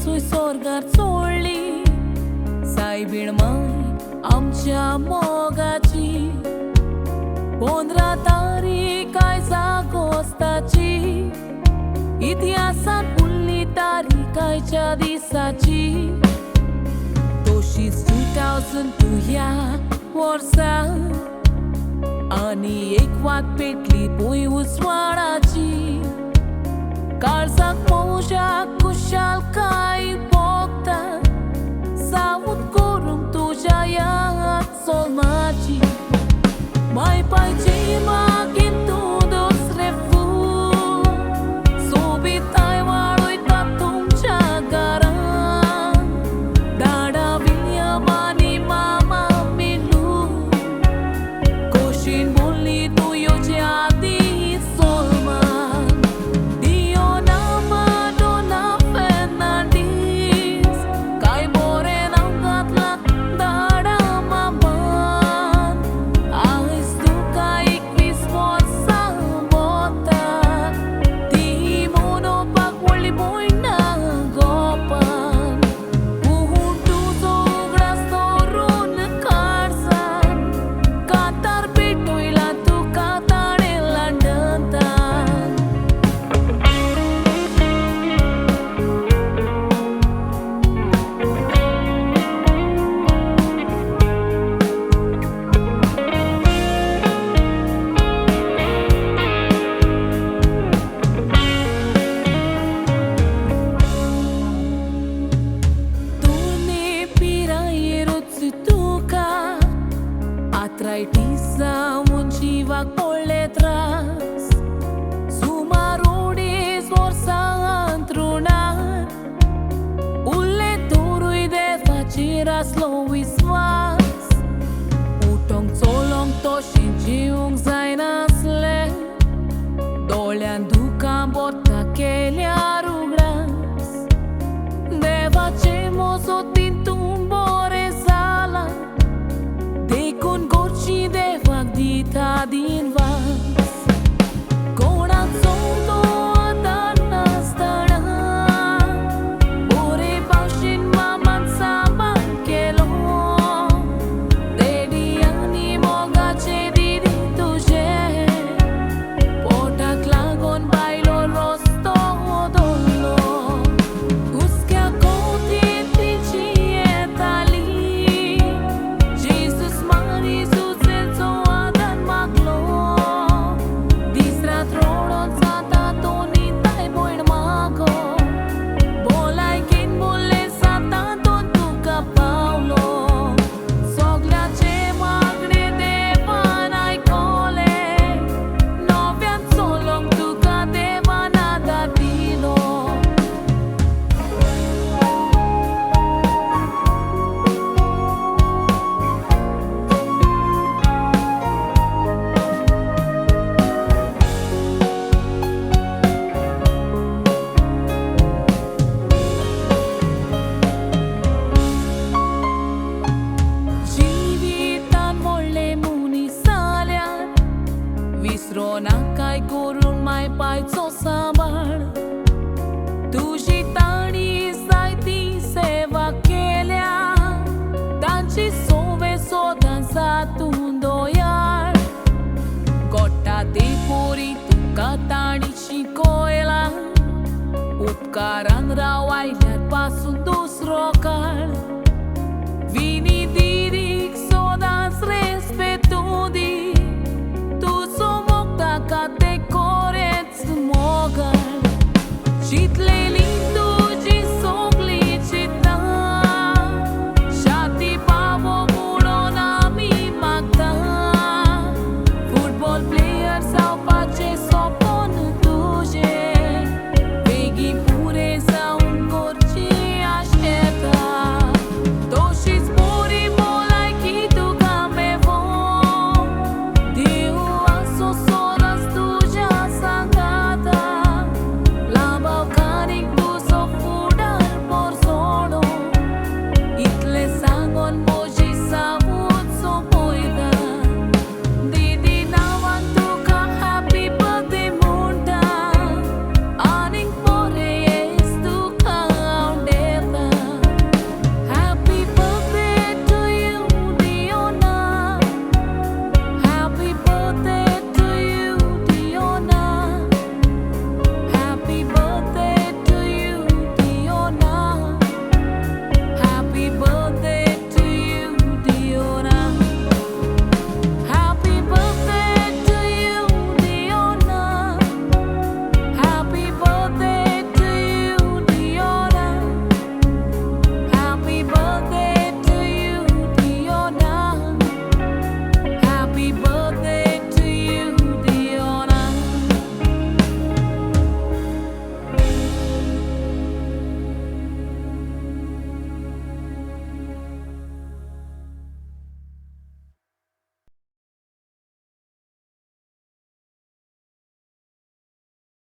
सोय स्वर्गार चोळली सायबीण my आमच्या मोगाची 15 तारीख आयज ऑगस्टाची इतिहासात उरली तारीख आयच्या दिसाची तशीच 2002 ह्या वर्सा आनी एक वाट पेटली भुंय उजवाडाची काळजाक मोज्याक कुशालकाय भोगता सावूत करूंक तुज्या याद सोलमाची माय पायचे मागीन तूं दुसरे फूल सोबीताय वाडयता तुमच्या घरान दाडा विल्यम आनी मामा मिलू खोशेन बोल्ली तूं येवचे आदी जाऊन जिवाक पडले त्रास सुमार 2.5 वर्सां अंथरुणार उरले तोरूय देवाचेर आसलो विस्वास उठोंक चलोंक तशें जिवंक जायनासलें दोळ्यान दुकां भरता केल्यार उगडास देवाचे मोजोतीन तूं बरें जाला देखून गोडशी देवाक दिता दिनवास कोणाक सोडतो आदार नासतना बरे भाशेन मामान सांबाळ केलो देडी आनी मोगाचे दिदी तुजे पोटाक लागून बायलो रस्तो धरलो हुस्क्या कोंथेंत तिची येताली जेजूस मारी सुचेचो आदार मागलो दीस रात रडत जाता तो न्हिदाय भयण मागो भलायकेन बोल्ले सातांतून तुका पावलो सगल्याचे मागणे देवान आयकले नव्यान चलोंक तुका देवान आदार दिलो जिवितान व्हडले मनीस जाल्यार विसरो नाकाय करून माय पायचो सांबाळ तुजी ताणी जायती सेवा केल्या तांची सोवे सोदां जातून दोयाळ गोडटा ती पोरी तुका ताणी शिकयला उपकारान राव आयल्यार पासून दुसरो काळ